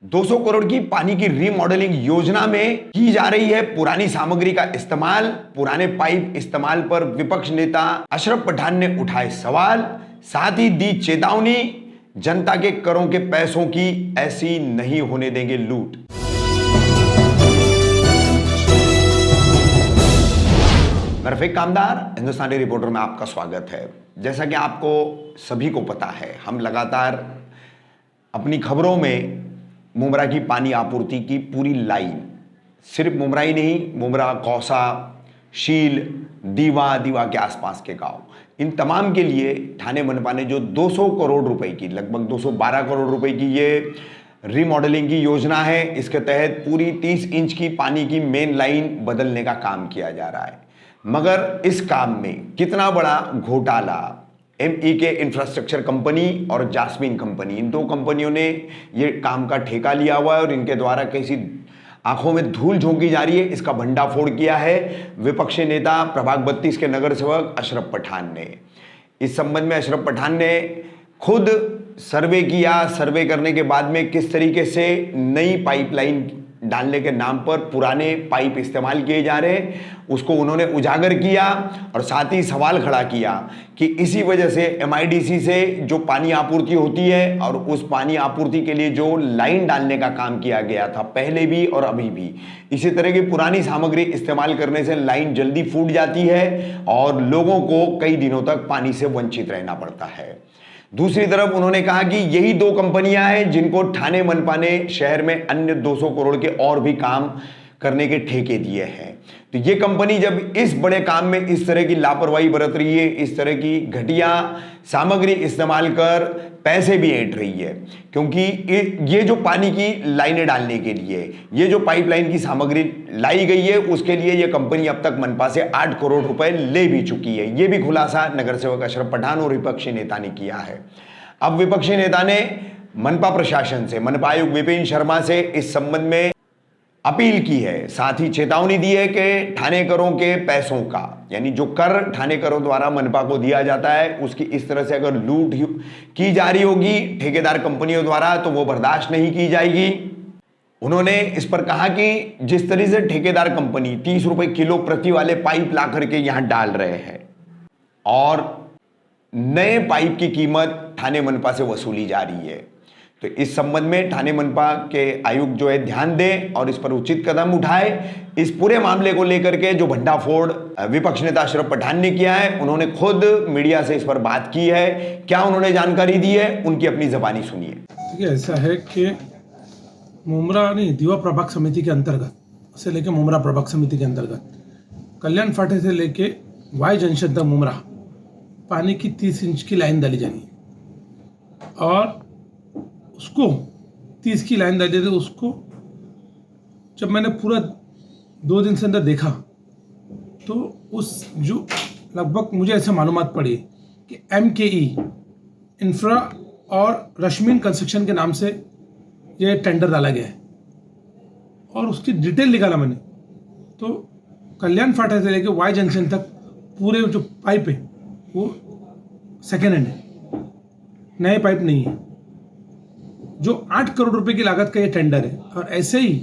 200 करोड़ की पानी की रीमॉडलिंग योजना में की जा रही है पुरानी सामग्री का इस्तेमाल। पुराने पाइप इस्तेमाल पर विपक्ष नेता अशरफ पठान ने उठाए सवाल, साथ ही दी चेतावनी, जनता के करों के पैसों की ऐसी नहीं होने देंगे लूट। मैं रफीक कामदार, हिंदुस्तानी रिपोर्टर में आपका स्वागत है। जैसा कि आपको सभी को पता है, हम लगातार अपनी खबरों में मुमरा की पानी आपूर्ति की पूरी लाइन, सिर्फ मुमरा ही नहीं, मुमरा, कौसा, शील, दीवा के आसपास के गांव, इन तमाम के लिए ठाणे मनपा ने जो 200 करोड़ रुपए की, लगभग 212 करोड़ रुपए की ये रीमॉडलिंग की योजना है, इसके तहत पूरी 30 इंच की पानी की मेन लाइन बदलने का काम किया जा रहा है। मगर इस काम में कितना बड़ा घोटाला, MEK इंफ्रास्ट्रक्चर कंपनी और जास्मिन कंपनी, इन दो कंपनियों ने ये काम का ठेका लिया हुआ है और इनके द्वारा कैसी आंखों में धूल झोंकी जा रही है, इसका भंडाफोड़ किया है विपक्षी नेता प्रभाग 32 के नगर सेवक अशरफ पठान ने। इस संबंध में अशरफ पठान ने खुद सर्वे किया। सर्वे करने के बाद में किस तरीके से नई पाइपलाइन डालने के नाम पर पुराने पाइप इस्तेमाल किए जा रहे हैं, उसको उन्होंने उजागर किया और साथ ही सवाल खड़ा किया कि इसी वजह से MIDC से जो पानी आपूर्ति होती है और उस पानी आपूर्ति के लिए जो लाइन डालने का काम किया गया था पहले भी और अभी भी, इसी तरह की पुरानी सामग्री इस्तेमाल करने से लाइन जल्दी फूट जाती है और लोगों को कई दिनों तक पानी से वंचित रहना पड़ता है। दूसरी तरफ उन्होंने कहा कि यही दो कंपनियां हैं जिनको ठाणे मनपा ने शहर में अन्य 200 करोड़ के और भी काम करने के ठेके दिए हैं। तो ये कंपनी जब इस बड़े काम में इस तरह की लापरवाही बरत रही है, इस तरह की घटिया सामग्री इस्तेमाल कर पैसे भी ऐंठ रही है, क्योंकि ये जो पानी की लाइनें डालने के लिए ये जो पाइपलाइन की सामग्री लाई गई है, उसके लिए ये कंपनी अब तक मनपा से 8 करोड़ रुपए ले भी चुकी है। ये भी खुलासा नगर सेवक अशरफ पठान और विपक्षी नेता ने किया है। अब विपक्षी नेता ने मनपा प्रशासन से, मनपा आयुक्त विपिन शर्मा से इस संबंध में अपील की है, साथ ही चेतावनी दी है कि ठाणेकरों के पैसों का, यानी जो कर ठाणेकरों द्वारा मनपा को दिया जाता है, उसकी इस तरह से अगर लूट की जा रही होगी ठेकेदार कंपनियों द्वारा तो वो बर्दाश्त नहीं की जाएगी। उन्होंने इस पर कहा कि जिस तरह से ठेकेदार कंपनी 30 रुपए किलो प्रति वाले पाइप ला करके यहां डाल रहे हैं और नए पाइप की कीमत ठाणे मनपा से वसूली जा रही है, तो इस संबंध में ठाणे मनपा के आयुक्त जो है ध्यान दें और इस पर उचित कदम उठाए। इस पूरे मामले को लेकर के जो भंडाफोड़ विपक्ष नेता अशरफ पठान ने किया है, उन्होंने खुद मीडिया से इस पर बात की है। क्या उन्होंने जानकारी दी है, उनकी अपनी जबानी सुनिए। देखिए, ऐसा है कि मुमरा नहीं, दीवा प्रभाग समिति के अंतर्गत से लेके मुमरा प्रभाग समिति के अंतर्गत कल्याण फाटे से लेके वाई जंक्शन तक मुमरा पानी की 30 इंच की लाइन डाली जानी है और उसको 30 की लाइन डाली थी। उसको जब मैंने पूरा 2 दिन से अंदर देखा तो उस जो लगभग मुझे ऐसे मालूमात पड़ी कि MKE इंफ्रा और रश्मिन कंस्ट्रक्शन के नाम से ये टेंडर डाला गया है और उसकी डिटेल निकाला मैंने, तो कल्याण फाटा से लेके वाई जंक्शन तक पूरे जो पाइप है वो सेकेंड हैंड है, नए पाइप नहीं है। जो 8 करोड़ रुपए की लागत का ये टेंडर है और ऐसे ही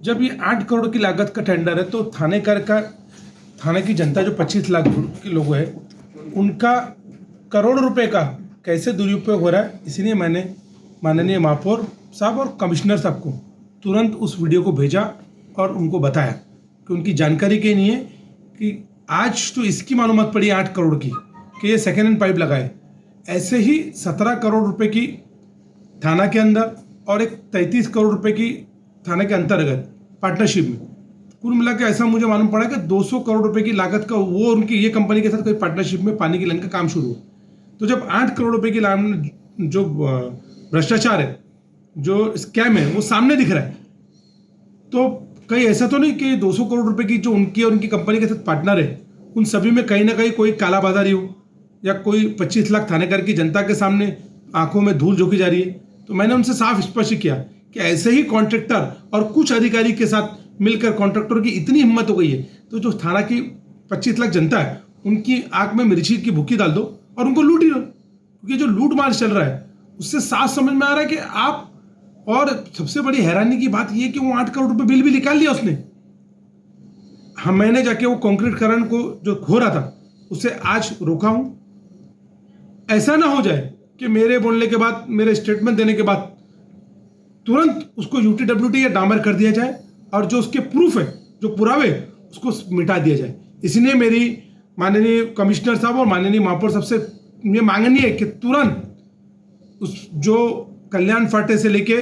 जब ये 8 करोड़ की लागत का टेंडर है तो थाने की जनता जो 25 लाख के लोग हैं उनका करोड़ रुपए का कैसे दुरुपयोग हो रहा है, इसीलिए मैंने माननीय महापौर साहब और कमिश्नर साहब को तुरंत उस वीडियो को भेजा और उनको बताया कि उनकी जानकारी के नहीं है कि आज तो इसकी मालूमात पड़ी 8 करोड़ की कि ये सेकेंड हैंड पाइप लगाए। ऐसे ही 17 करोड़ रुपए की थाना के अंदर और एक 33 करोड़ रुपए की थाने के अंतर्गत पार्टनरशिप में, कुल मिला के ऐसा मुझे मालूम पड़ा कि 200 करोड़ रुपए की लागत का वो उनकी ये कंपनी के साथ कोई पार्टनरशिप में पानी की लाइन का काम शुरू हुआ। तो जब 8 करोड़ रुपए की लाइन जो भ्रष्टाचार है, जो स्कैम है, वो सामने दिख रहा है, तो कहीं ऐसा तो नहीं कि 200 करोड़ रुपए की जो उनकी और उनकी कंपनी के साथ पार्टनर है उन सभी में कहीं ना कहीं कोई कालाबाजारी हो या कोई 25 लाख थानेदार की जनता के सामने आंखों में धूल झोंकी जा रही है। तो मैंने उनसे साफ स्पष्ट किया कि ऐसे ही कॉन्ट्रैक्टर और कुछ अधिकारी के साथ मिलकर कॉन्ट्रैक्टर की इतनी हिम्मत हो गई है तो जो थाना की 25 लाख जनता है उनकी आंख में मिर्ची की भुक्की डाल दो और उनको लूट ही लो, क्योंकि जो लूट मार चल रहा है उससे साफ समझ में आ रहा है कि आप और सबसे बड़ी हैरानी की बात यह कि वो 8 करोड़ रुपए बिल भी निकाल लिया उसने। मैंने जाके वो कंक्रीटकरण को जो हो रहा था उसे आज रोका हूं। ऐसा ना हो जाए कि मेरे बोलने के बाद, मेरे स्टेटमेंट देने के बाद तुरंत उसको यूटीडब्ल्यूटी या डामर कर दिया जाए और जो उसके प्रूफ है, जो पुरावे, उसको मिटा दिया जाए। इसलिए मेरी माननीय कमिश्नर साहब और माननीय महापौर साहब से ये मांगनी है कि तुरंत उस जो कल्याण फाटे से लेके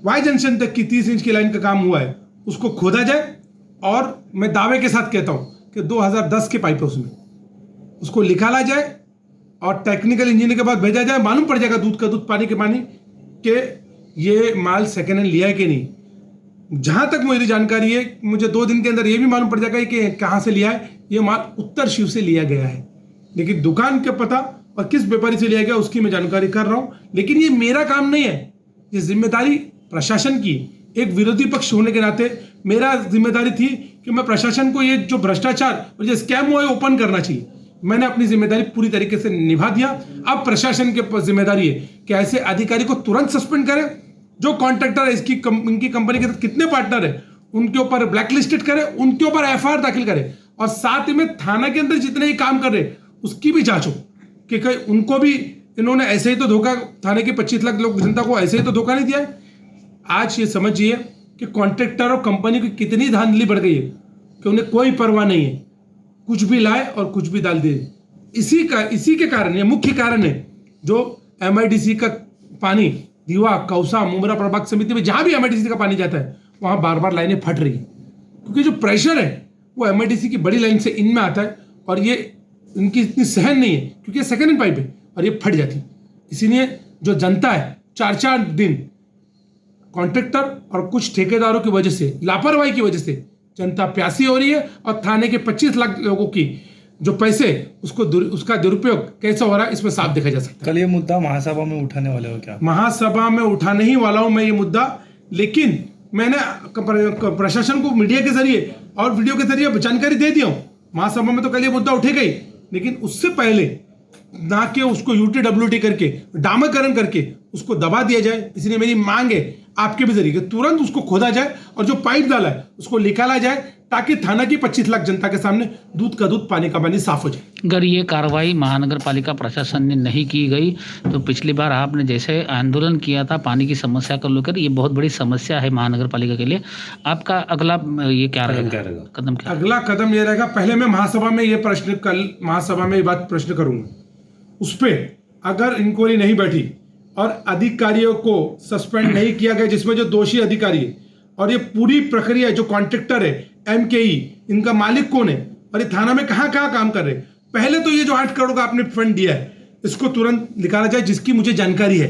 वाई जंक्शन तक की 30 इंच की लाइन का काम हुआ है उसको खोदा जाए। और मैं दावे के साथ कहता हूं कि 2010 के पाइप है उसमें, उसको निकाला जाए और टेक्निकल इंजीनियर के बाद भेजा जाए। मालूम पड़ जाएगा दूध का दूध पानी के पानी कि ये माल सेकेंड हैंड लिया है कि नहीं। जहां तक मेरी जानकारी है, मुझे 2 दिन के अंदर ये भी मालूम पड़ जाएगा कि कहां से लिया है। ये माल उत्तर शिव से लिया गया है, लेकिन दुकान का पता और किस व्यापारी से लिया गया उसकी मैं जानकारी कर रहा हूं। लेकिन ये मेरा काम नहीं है, ये जिम्मेदारी प्रशासन की। एक विरोधी पक्ष होने के नाते मेरा जिम्मेदारी थी कि मैं प्रशासन को ये जो भ्रष्टाचार और जो स्कैम हुआ है ओपन करना चाहिए। मैंने अपनी जिम्मेदारी पूरी तरीके से निभा दिया। अब प्रशासन की जिम्मेदारी है कि ऐसे अधिकारी को तुरंत सस्पेंड करें। जो कॉन्ट्रैक्टर इनकी कंपनी के साथ कितने पार्टनर है उनके ऊपर ब्लैकलिस्टेड करे, उनके ऊपर एफआईआर दाखिल करे और साथ में थाना के अंदर जितने ही काम कर रहे उसकी भी जांच हो कि कहीं उनको भी इन्होंने ऐसे ही तो धोखा, थाने के 25 लाख लोग जनता को ऐसे ही तो धोखा नहीं दिया है। आज ये समझिए कि कॉन्ट्रैक्टर और कंपनी की कितनी धांधली बढ़ गई है कि उन्हें कोई परवाह नहीं है, कुछ भी लाए और कुछ भी डाल दे। इसी के कारण, ये मुख्य कारण है जो एमआईडीसी का पानी दीवा, कौसा, मुमरा प्रभाग समिति में जहां भी एमआईडीसी का पानी जाता है वहां बार बार लाइनें फट रही है, क्योंकि जो प्रेशर है वो एमआईडीसी की बड़ी लाइन से इनमें आता है और ये इनकी इतनी सहन नहीं है क्योंकि सेकेंड हैंड पाइप है और ये फट जाती। इसीलिए जो जनता है 4-4 दिन कॉन्ट्रैक्टर और कुछ ठेकेदारों की वजह से, लापरवाही की वजह से जनता प्यासी हो रही है और थाने के 25 लाख लोगों की जो पैसे उसका दुरुपयोग कैसे हो रहा है इसमें साफ देखा जा सकता है। कल ये मुद्दा महासभा में उठाने वाले हो क्या? महासभा में उठाने ही वाला हूं मैं ये मुद्दा, लेकिन मैंने प्रशासन को मीडिया के जरिए और वीडियो के जरिए जानकारी दे दिया हूं। महासभा में तो कल ये मुद्दा उठेगा ही, लेकिन उससे पहले ना कि उसको यूटीडब्ल्यूटी करके डामरकरण करके उसको दबा दिया जाए। इसलिए मेरी मांग है आपके भी जरिए तुरंत उसको खोदा जाए और जो पाइप डाला है उसको निकाला जाए ताकि थाना की 25 लाख जनता के सामने दूध का दूध पानी का पानी साफ हो जाए। अगर ये कार्रवाई महानगर पालिका प्रशासन ने नहीं की गई तो पिछली बार आपने जैसे आंदोलन किया था पानी की समस्या को लेकर, ये बहुत बड़ी समस्या है महानगर पालिका के लिए, आपका अगला ये क्या रहेगा कदम? क्या अगला कदम ये रहेगा, पहले मैं महासभा में ये प्रश्न, कल महासभा में ये बात प्रश्न करूंगा, उस पर अगर इंक्वायरी नहीं बैठी और अधिकारियों को सस्पेंड नहीं किया गया जिसमें जो दोषी अधिकारी है और ये पूरी प्रक्रिया जो कॉन्ट्रैक्टर है एमकेई, इनका मालिक कौन है और ये थाना में कहां काम कर रहे, पहले तो ये जो 8 करोड़ का आपने फंड दिया है इसको तुरंत निकाला जाए। जिसकी मुझे जानकारी है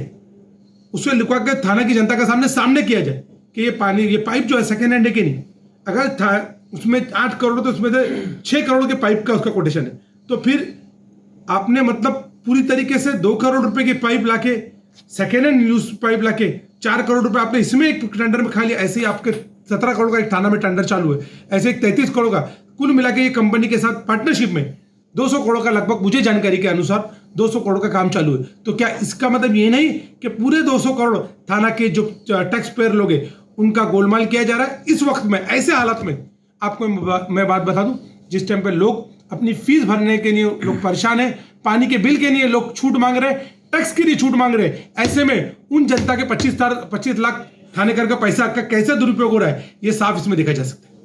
उसे लिखवा के थाना की जनता के सामने किया जाए कि ये पाइप जो है सेकेंड हैंड है कि नहीं। अगर उसमें 8 करोड़ तो उसमें से 6 करोड़ के पाइप का उसका कोटेशन है, तो फिर आपने मतलब पूरी तरीके से 2 करोड़ रुपए की पाइप लाके, सेकेंड हैंड यूज पाइप लाके 4 करोड़ रुपए आपने इसमें एक टेंडर में खा लिया। ऐसे ही आपके 17 करोड़ का एक थाना में टेंडर चालू है, ऐसे एक 33 करोड़ का कुल मिला के ये कंपनी के साथ पार्टनरशिप में 200 करोड़ का लगभग मुझे जानकारी के अनुसार 200 करोड़ का काम चालू है। तो क्या इसका मतलब ये नहीं कि पूरे 200 करोड़ थाना के जो टैक्स पेयर लोग हैं उनका गोलमाल किया जा रहा है? इस वक्त में ऐसे हालत में आपको मैं बात बता दूं, जिस टाइम पे लोग अपनी फीस भरने के लिए लोग परेशान है, पानी के बिल के लिए लोग छूट मांग रहे, टैक्स के लिए छूट मांग रहे, ऐसे में उन जनता के 25 लाख थाने कर का पैसा का कैसे दुरुपयोग हो रहा है ये साफ इसमें देखा जा सकता है।